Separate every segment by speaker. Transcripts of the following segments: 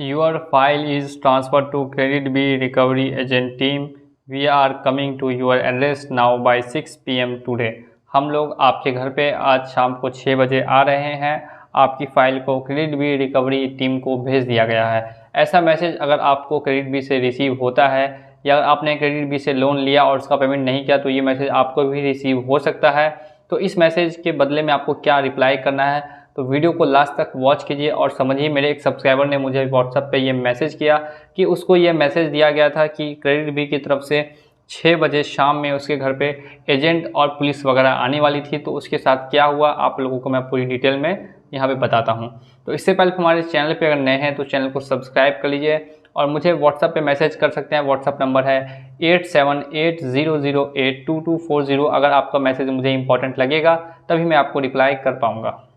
Speaker 1: Your file is transferred to Credit B recovery agent team. We are coming to your address now by 6 PM today. हम लोग आपके घर पे आज शाम को 6 बजे आ रहे हैं। आपकी फ़ाइल को क्रेडिट बी रिकवरी टीम को भेज दिया गया है। ऐसा मैसेज अगर आपको क्रेडिट बी से रिसीव होता है या आपने क्रेडिट बी से लोन लिया और उसका पेमेंट नहीं किया तो ये मैसेज आपको भी रिसीव हो सकता है। तो इस मैसेज के बदले में आपको क्या रिप्लाई करना है, तो वीडियो को लास्ट तक वॉच कीजिए और समझिए। मेरे एक सब्सक्राइबर ने मुझे व्हाट्सएप पे ये मैसेज किया कि उसको ये मैसेज दिया गया था कि क्रेडिट बी की तरफ से 6 बजे शाम में उसके घर पे एजेंट और पुलिस वगैरह आने वाली थी। तो उसके साथ क्या हुआ आप लोगों को मैं पूरी डिटेल में यहाँ पे बताता हूँ। तो इससे पहले हमारे चैनल पे अगर नए हैं तो चैनल को सब्सक्राइब कर लीजिए और मुझे व्हाट्सएप पे मैसेज कर सकते हैं। व्हाट्सएप नंबर है 8780082240। अगर आपका मैसेज मुझे इंपॉर्टेंट लगेगा तभी मैं आपको रिप्लाई कर पाऊँगा।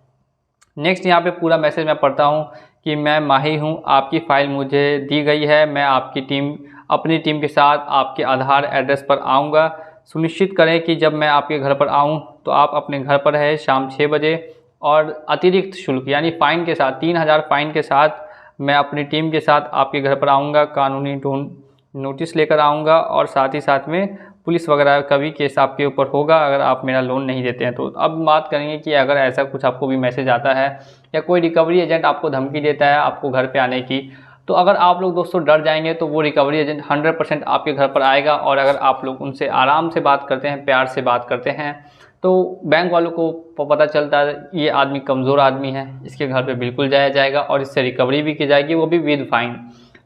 Speaker 1: नेक्स्ट यहाँ पे पूरा मैसेज मैं पढ़ता हूँ कि मैं माही हूँ, आपकी फ़ाइल मुझे दी गई है। मैं अपनी टीम के साथ आपके आधार एड्रेस पर आऊँगा। सुनिश्चित करें कि जब मैं आपके घर पर आऊँ तो आप अपने घर पर रहें शाम 6 बजे और अतिरिक्त शुल्क यानी फ़ाइन के साथ 3000 फ़ाइन के साथ मैं अपनी टीम के साथ आपके घर पर आऊँगा। कानूनी नोटिस लेकर आऊँगा और साथ ही साथ में पुलिस वगैरह का भी केस आपके ऊपर होगा अगर आप मेरा लोन नहीं देते हैं तो। अब बात करेंगे कि अगर ऐसा कुछ आपको भी मैसेज आता है या कोई रिकवरी एजेंट आपको धमकी देता है आपको घर पे आने की, तो अगर आप लोग दोस्तों डर जाएंगे तो वो रिकवरी एजेंट 100% आपके घर पर आएगा। और अगर आप लोग उनसे आराम से बात करते हैं, प्यार से बात करते हैं, तो बैंक वालों को पता चलता है ये आदमी कमज़ोर आदमी है, इसके घर पे बिल्कुल जाया जाएगा और इससे रिकवरी भी की जाएगी, वो भी विद फाइन।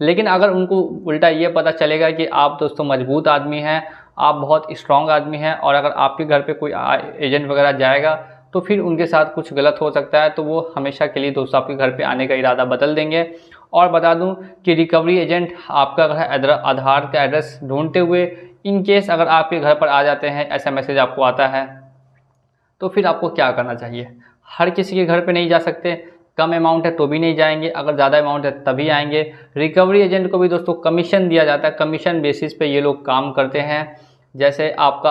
Speaker 1: लेकिन अगर उनको उल्टा ये पता चलेगा कि आप दोस्तों मजबूत आदमी हैं, आप बहुत स्ट्रॉन्ग आदमी हैं और अगर आपके घर पे कोई एजेंट वगैरह जाएगा तो फिर उनके साथ कुछ गलत हो सकता है, तो वो हमेशा के लिए दोस्तों आपके घर पे आने का इरादा बदल देंगे। और बता दूं कि रिकवरी एजेंट आपका आधार का एड्रेस ढूंढते हुए इन केस अगर आपके घर पर आ जाते हैं, ऐसा मैसेज आपको आता है, तो फिर आपको क्या करना चाहिए। हर किसी के घर पे नहीं जा सकते, कम अमाउंट है तो भी नहीं जाएंगे, अगर ज़्यादा अमाउंट है तभी आएंगे। रिकवरी एजेंट को भी दोस्तों कमीशन दिया जाता है, कमीशन बेसिस पे ये लोग काम करते हैं। जैसे आपका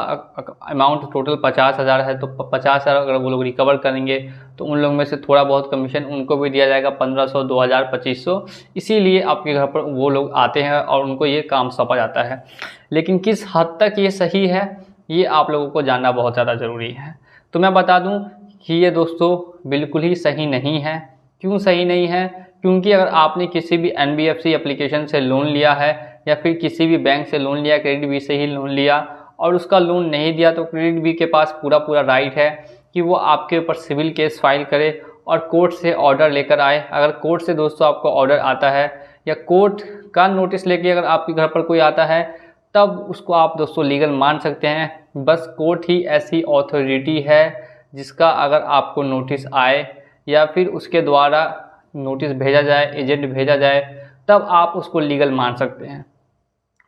Speaker 1: अमाउंट टोटल 50,000 है तो 50,000 अगर वो लोग रिकवर करेंगे तो उन लोगों में से थोड़ा बहुत कमीशन उनको भी दिया जाएगा, 1500, 2000, 2500। इसीलिए आपके घर पर वो लोग आते हैं और उनको ये काम सौंपा जाता है। लेकिन किस हद तक ये सही है ये आप लोगों को जानना बहुत ज़्यादा ज़रूरी है। तो मैं बता दूं कि ये दोस्तों बिल्कुल ही सही नहीं है। क्यों सही नहीं है? क्योंकि अगर आपने किसी भी NBFC एप्लीकेशन से लोन लिया है या फिर किसी भी बैंक से लोन लिया, क्रेडिट बी से ही लोन लिया और उसका लोन नहीं दिया, तो क्रेडिट बी के पास पूरा राइट है कि वो आपके ऊपर सिविल केस फाइल करे और कोर्ट से ऑर्डर लेकर आए। अगर कोर्ट से दोस्तों आपको ऑर्डर आता है या कोर्ट का नोटिस लेके अगर आपके घर पर कोई आता है तब उसको आप दोस्तों लीगल मान सकते हैं। बस कोर्ट ही ऐसी अथॉरिटी है जिसका अगर आपको नोटिस आए या फिर उसके द्वारा नोटिस भेजा जाए, एजेंट भेजा जाए, तब आप उसको लीगल मान सकते हैं।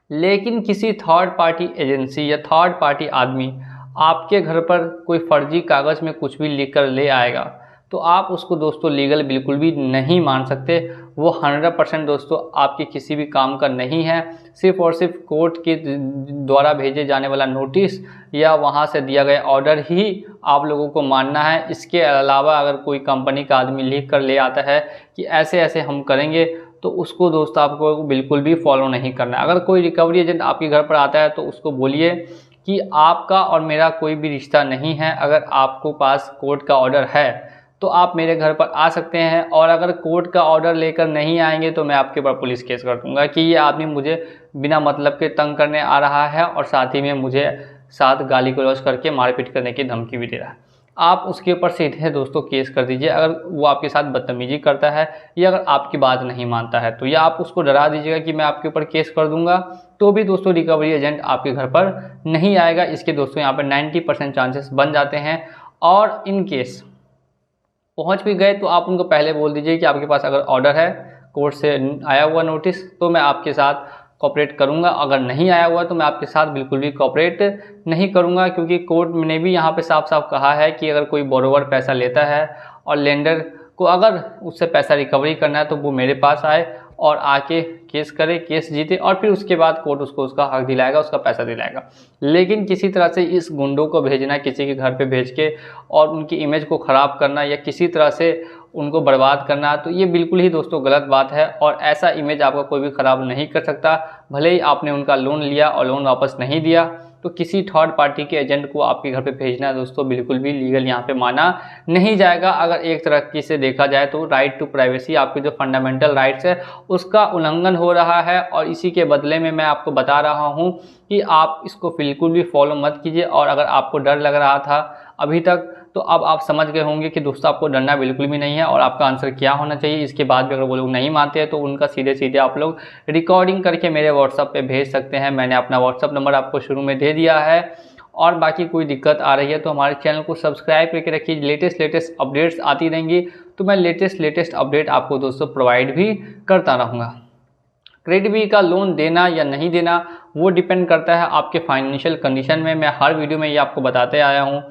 Speaker 1: लेकिन किसी थर्ड पार्टी एजेंसी या थर्ड पार्टी आदमी आपके घर पर कोई फर्जी कागज़ में कुछ भी लिख कर ले आएगा तो आप उसको दोस्तों लीगल बिल्कुल भी नहीं मान सकते। वो 100% दोस्तों आपके किसी भी काम का नहीं है। सिर्फ़ और सिर्फ कोर्ट के द्वारा भेजे जाने वाला नोटिस या वहाँ से दिया गया ऑर्डर ही आप लोगों को मानना है। इसके अलावा अगर कोई कंपनी का आदमी लिख कर ले आता है कि ऐसे ऐसे हम करेंगे तो उसको दोस्तों आपको बिल्कुल भी फॉलो नहीं करना है। अगर कोई रिकवरी एजेंट आपके घर पर आता है तो उसको बोलिए कि आपका और मेरा कोई भी रिश्ता नहीं है। अगर आपको पास कोर्ट का ऑर्डर है तो आप मेरे घर पर आ सकते हैं और अगर कोर्ट का ऑर्डर लेकर नहीं आएंगे तो मैं आपके ऊपर पुलिस केस कर दूंगा कि ये आदमी मुझे बिना मतलब के तंग करने आ रहा है और साथ ही में मुझे साथ गाली गलौज करके मारपीट करने की धमकी भी दे रहा है। आप उसके ऊपर सीधे दोस्तों केस कर दीजिए अगर वो आपके साथ बदतमीजी करता है या अगर आपकी बात नहीं मानता है तो, या आप उसको डरा दीजिएगा कि मैं आपके ऊपर केस कर दूंगा, तो भी दोस्तों रिकवरी एजेंट आपके घर पर नहीं आएगा। इसके दोस्तों यहाँ पर 90% चांसेस बन जाते हैं। और इन केस पहुंच भी गए तो आप उनको पहले बोल दीजिए कि आपके पास अगर ऑर्डर है कोर्ट से आया हुआ नोटिस तो मैं आपके साथ कोऑपरेट करूंगा, अगर नहीं आया हुआ तो मैं आपके साथ बिल्कुल भी कोऑपरेट नहीं करूंगा। क्योंकि कोर्ट ने भी यहाँ पे साफ साफ कहा है कि अगर कोई बोरोवर पैसा लेता है और लेंडर को अगर उससे पैसा रिकवरी करना है तो वो मेरे पास आए और आके केस करे, केस जीते और फिर उसके बाद कोर्ट उसको उसका हक दिलाएगा, उसका पैसा दिलाएगा। लेकिन किसी तरह से इस गुंडों को भेजना, किसी के घर पे भेज के और उनकी इमेज को ख़राब करना या किसी तरह से उनको बर्बाद करना, तो ये बिल्कुल ही दोस्तों गलत बात है और ऐसा इमेज आपका कोई भी ख़राब नहीं कर सकता। भले ही आपने उनका लोन लिया और लोन वापस नहीं दिया, तो किसी थर्ड पार्टी के एजेंट को आपके घर पे भेजना दोस्तों बिल्कुल भी लीगल यहाँ पे माना नहीं जाएगा। अगर एक तरह से देखा जाए तो राइट टू प्राइवेसी, आपके जो फंडामेंटल राइट्स है उसका उल्लंघन हो रहा है और इसी के बदले में मैं आपको बता रहा हूँ कि आप इसको बिल्कुल भी फॉलो मत कीजिए। और अगर आपको डर लग रहा था अभी तक, तो अब आप समझ गए होंगे कि दोस्तों आपको डरना बिल्कुल भी नहीं है और आपका आंसर क्या होना चाहिए। इसके बाद भी अगर वो लोग नहीं मानते हैं तो उनका सीधे सीधे आप लोग रिकॉर्डिंग करके मेरे व्हाट्सएप पे भेज सकते हैं। मैंने अपना व्हाट्सएप नंबर आपको शुरू में दे दिया है। और बाकी कोई दिक्कत आ रही है तो हमारे चैनल को सब्सक्राइब करके रखिए, लेटेस्ट अपडेट्स आती रहेंगी तो मैं लेटेस्ट अपडेट आपको दोस्तों प्रोवाइड भी करता रहूँगा। क्रेडिट बी का लोन देना या नहीं देना वो डिपेंड करता है आपके फाइनेंशियल कंडीशन में। मैं हर वीडियो में ये आपको बताते आया हूँ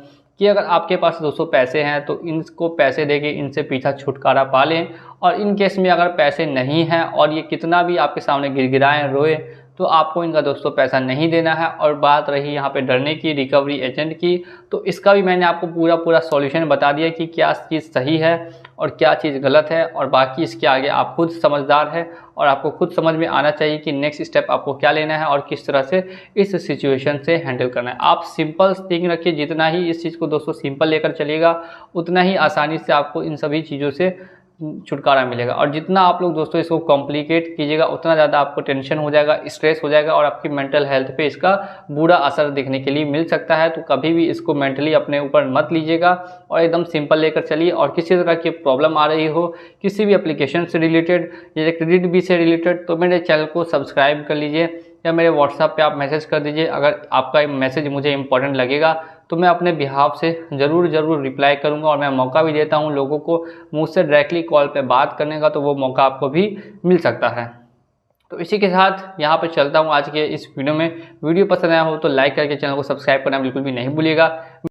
Speaker 1: कि अगर आपके पास दोस्तों पैसे हैं तो इनको पैसे देके इनसे पीछा छुटकारा पा लें, और इन केस में अगर पैसे नहीं हैं और ये कितना भी आपके सामने गिड़गिड़ाएं रोए तो आपको इनका दोस्तों पैसा नहीं देना है। और बात रही यहाँ पे डरने की, रिकवरी एजेंट की, तो इसका भी मैंने आपको पूरा सॉल्यूशन बता दिया कि क्या चीज़ सही है और क्या चीज़ गलत है। और बाकी इसके आगे आप खुद समझदार है और आपको खुद समझ में आना चाहिए कि नेक्स्ट स्टेप आपको क्या लेना है और किस तरह से इस सिचुएशन से हैंडल करना है। आप सिंपल थिंक रखिए, जितना ही इस चीज़ को दोस्तों सिंपल लेकर चलिएगा उतना ही आसानी से आपको इन सभी चीज़ों से छुटकारा मिलेगा। और जितना आप लोग दोस्तों इसको कॉम्प्लिकेट कीजिएगा उतना ज़्यादा आपको टेंशन हो जाएगा, स्ट्रेस हो जाएगा और आपकी मेंटल हेल्थ पे इसका बुरा असर देखने के लिए मिल सकता है। तो कभी भी इसको मेंटली अपने ऊपर मत लीजिएगा और एकदम सिंपल लेकर चलिए। और किसी तरह की प्रॉब्लम आ रही हो किसी भी एप्लीकेशन से रिलेटेड या क्रेडिट बी से रिलेटेड, तो मेरे चैनल को सब्सक्राइब कर लीजिए या मेरे व्हाट्सएप पे आप मैसेज कर दीजिए। अगर आपका मैसेज मुझे इंपॉर्टेंट लगेगा तो मैं अपने बिहाफ से ज़रूर रिप्लाई करूंगा। और मैं मौका भी देता हूं लोगों को मुझसे डायरेक्टली कॉल पे बात करने का, तो वो मौका आपको भी मिल सकता है। तो इसी के साथ यहाँ पे चलता हूँ आज के इस वीडियो में। वीडियो पसंद आया हो तो लाइक करके चैनल को सब्सक्राइब करना बिल्कुल भी नहीं भूलिएगा।